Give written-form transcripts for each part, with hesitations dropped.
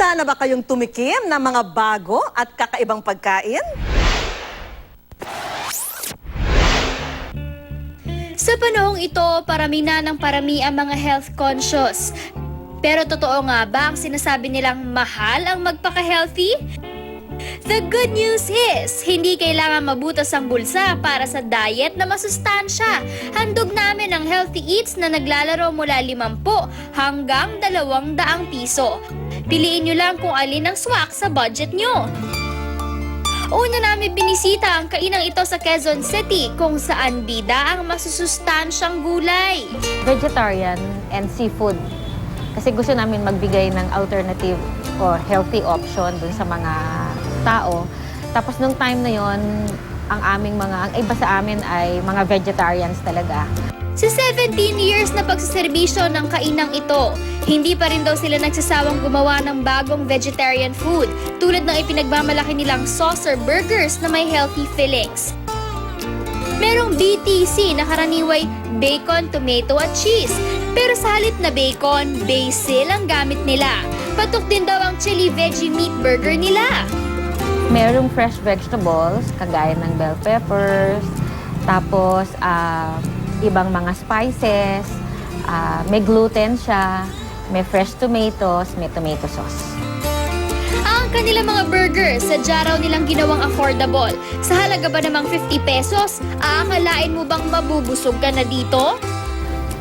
Handa na ba kayong tumikim ng mga bago at kakaibang pagkain? Sa panahong ito, parami na ng parami ang mga health conscious. Pero totoo nga ba ang sinasabi nilang mahal ang magpaka-healthy? The good news is, hindi kailangan mabutas ang bulsa para sa diet na masustansya. Handog namin ang healthy eats na naglalaro mula 50 hanggang 200 piso. Piliin nyo lang kung alin ang swak sa budget nyo. Una namin binisita ang kainang ito sa Quezon City kung saan bida ang masusustansyang gulay. Vegetarian and seafood. Kasi gusto namin magbigay ng alternative or healthy option dun sa mga tao. Tapos nung time na yon, ang iba sa amin ay mga vegetarians talaga. Sa 17 years na pagsaserbisyo ng kainang ito, hindi pa rin daw sila nagsasawang gumawa ng bagong vegetarian food tulad ng ipinagmamalaki nilang saucer burgers na may healthy fillings. Merong BTC na karaniway bacon, tomato at cheese. Pero sa halip na bacon, basil ang gamit nila. Patok din daw ang chili veggie meat burger nila. Merong fresh vegetables, kagaya ng bell peppers, tapos ibang mga spices, may gluten siya, may fresh tomatoes, may tomato sauce. Ang kanilang mga burgers, sadya raw nilang ginawang affordable. Sa halaga ba namang 50 pesos, aakalain mo bang mabubusog ka na dito?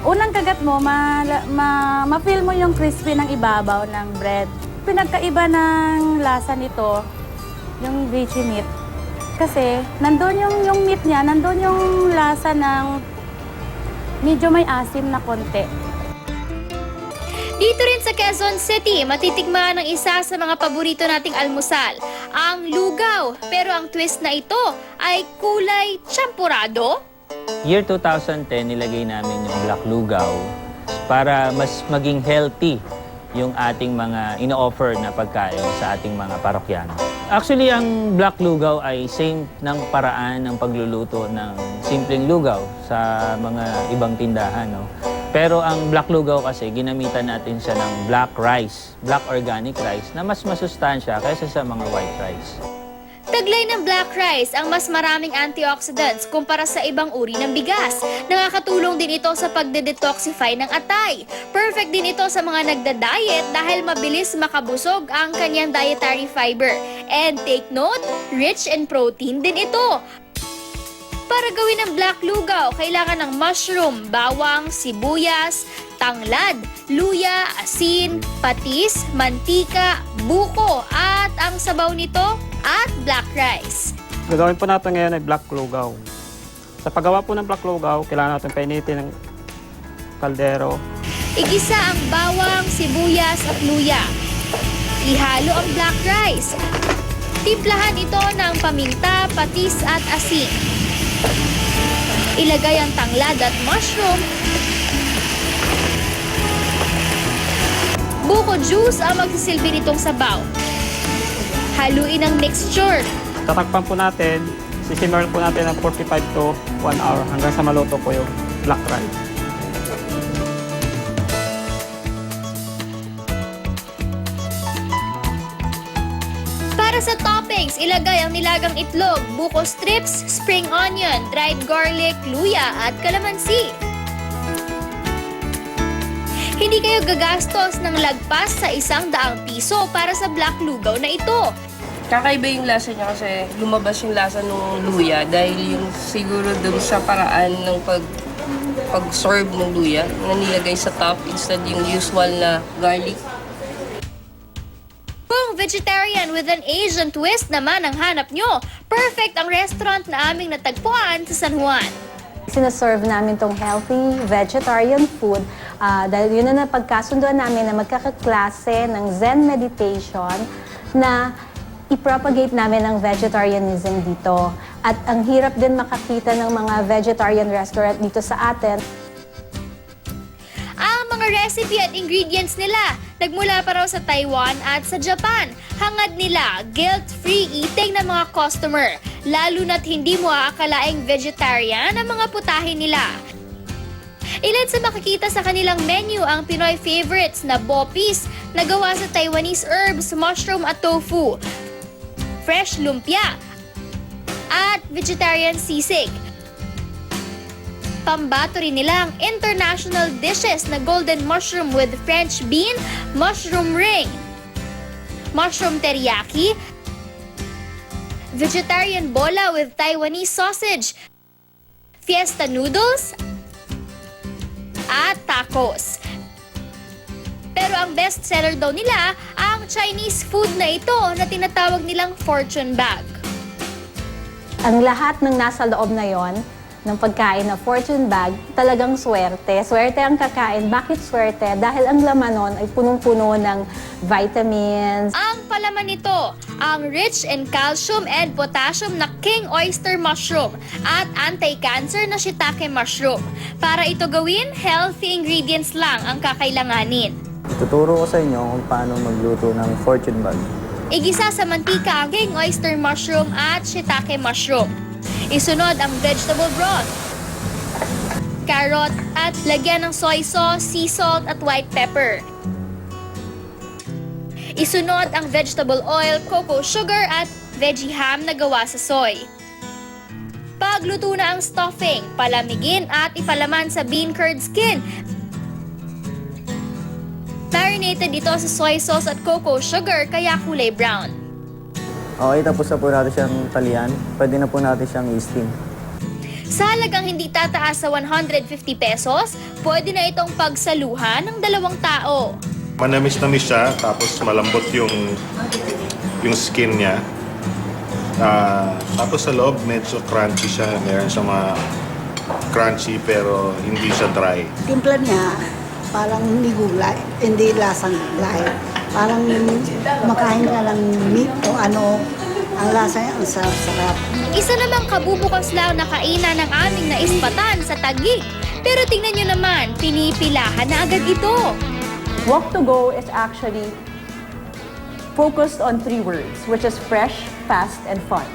Unang kagat mo, ma-feel mo yung crispy ng ibabaw ng bread. Pinagkaiba ng lasa nito, yung veggie meat. Kasi nandun yung meat niya, nandun yung lasa ng medyo may asim na konti. Dito rin sa Quezon City, matitikman ang isa sa mga paborito nating almusal, ang lugaw. Pero ang twist na ito ay kulay champurado. Year 2010, nilagay namin yung black lugaw para mas maging healthy yung ating mga ino-offer na pagkain sa ating mga parokyano. Actually, ang black lugaw ay same ng paraan ng pagluluto ng simpleng lugaw sa mga ibang tindahan. No? Pero ang black lugaw kasi, ginamitan natin siya ng black rice, black organic rice, na mas masustansya kaysa sa mga white rice. Taglay ng black rice ang mas maraming antioxidants kumpara sa ibang uri ng bigas. Nakakatulong din ito sa pagde-detoxify ng atay. Perfect din ito sa mga nagda-diet dahil mabilis makabusog ang kanyang dietary fiber. And take note, rich in protein din ito. Para gawin ang black lugaw, kailangan ng mushroom, bawang, sibuyas, tanglad, luya, asin, patis, mantika, buko, at ang sabaw nito at black rice. Gagawin po natin ngayon ay black lugaw. Sa paggawa po ng black lugaw, kailangan natin painitin ng kaldero. Igisa ang bawang, sibuyas at luya. Ihalo ang black rice. Timplahan ito ng paminta, patis at asin. Ilagay ang tanglad at mushroom. Buko juice ang magsisilbi nitong sabaw. Haluin ang mixture. Tatakpan po natin, sisimmer po natin ng 45 to 1 hour hanggang sa maluto po yung black rice. Para sa toppings, ilagay ang nilagang itlog, buko strips, spring onion, dried garlic, luya at kalamansi. Hindi kayo gagastos ng lagpas sa 100 piso para sa black lugaw na ito. Kakaiba yung lasa niya kasi lumabas yung lasa ng luya dahil yung siguro dun sa paraan ng pag-serve ng luya na nilagay sa top instead yung usual na garlic. Kung vegetarian with an Asian twist naman ang hanap nyo, perfect ang restaurant na aming natagpuan sa San Juan. Sinaserve namin tong healthy vegetarian food dahil yun na napagkasunduan namin na magkakaklase ng Zen meditation na i-propagate namin ang vegetarianism dito. At ang hirap din makakita ng mga vegetarian restaurant dito sa atin. Ang mga recipe at ingredients nila nagmula pa raw sa Taiwan at sa Japan. Hangad nila guilt-free eating ng mga customer, lalo na't hindi mo aakalaing vegetarian ang mga putahe nila. Ilan sa makikita sa kanilang menu ang Pinoy favorites na bopis na gawa sa Taiwanese herbs, mushroom at tofu, fresh lumpia, at vegetarian sisig. Pambato rin nila ang international dishes na golden mushroom with French bean, mushroom ring, mushroom teriyaki, vegetarian bola with Taiwanese sausage, fiesta noodles, at tacos. Pero ang best seller daw nila ang Chinese food na ito na tinatawag nilang fortune bag. Ang lahat ng nasa loob na yon ng pagkain na fortune bag, talagang swerte. Swerte ang kakain. Bakit swerte? Dahil ang laman nun ay punong-puno ng vitamins. Ang palaman nito, ang rich in calcium and potassium na king oyster mushroom at anti-cancer na shiitake mushroom. Para ito gawin, healthy ingredients lang ang kakailanganin. Tuturo ko sa inyo kung paano magluto ng fortune bag. Igisa sa mantika ang king oyster mushroom at shiitake mushroom. Isunod ang vegetable broth, carrot at lagyan ng soy sauce, sea salt at white pepper. Isunod ang vegetable oil, cocoa sugar at veggie ham na gawa sa soy. Pagluto na ang stuffing, palamigin at ipalaman sa bean curd skin. Marinated ito sa soy sauce at cocoa sugar kaya kulay brown. Okay, tapos na po natin siyang talian. Pwede na po natin siyang i-steam. Sa halagang hindi tataas sa 150 pesos, pwede na itong pagsaluhan ng 2 tao. Manamis-namis siya, tapos malambot yung skin niya. Tapos sa loob, medyo crunchy siya. Meron siyang mga crunchy pero hindi siya dry. Timpla niya, parang hindi gulay, hindi lasang gulay. Parang makain ka lang meat o ano, ang lasa niya, ang sarap. Isa namang kabubukas lang na kainan ng aming naispatan sa Taguig. Pero tingnan nyo naman, pinipilahan na agad ito. Walk to Go is actually focused on 3 words, which is fresh, fast, and fun.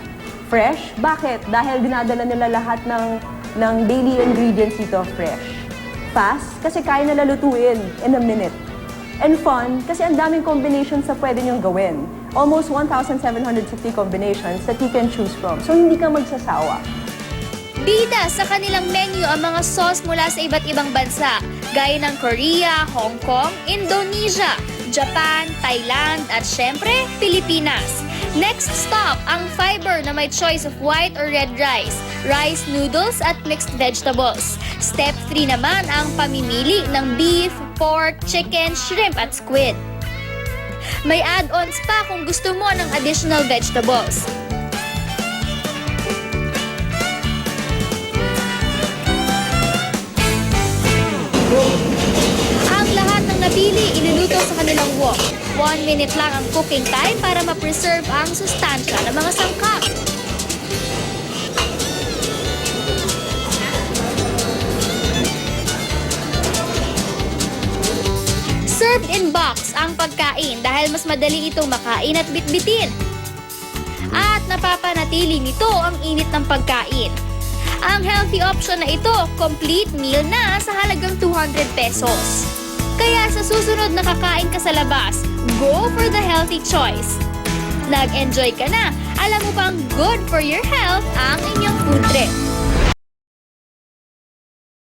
Fresh, bakit? Dahil dinadala nila lahat ng daily ingredients dito fresh. Fast, kasi kaya nila lutuin in a minute. And fun, kasi ang daming combinations na pwede niyong gawin. Almost 1,750 combinations that you can choose from. So hindi ka magsasawa. Bida sa kanilang menu ang mga sauce mula sa iba't ibang bansa, gaya ng Korea, Hong Kong, Indonesia, Japan, Thailand, at syempre, Pilipinas. Next stop, ang fiber na may choice of white or red rice, rice noodles at mixed vegetables. Step 3 naman ang pamimili ng beef, pork, chicken, shrimp at squid. May add-ons pa kung gusto mo ng additional vegetables. Ang lahat ng napili iluluto sa kanilang wok. 1 minute lang ang cooking time para ma-preserve ang sustansya ng mga sangkap. Served in box ang pagkain dahil mas madali itong makain at bitbitin. At napapanatili nito ang init ng pagkain. Ang healthy option na ito, complete meal na sa halagang 200 pesos. Kaya sa susunod na kakain ka sa labas, go for the healthy choice. Nag-enjoy ka na, alam mo pang good for your health ang inyong food trip.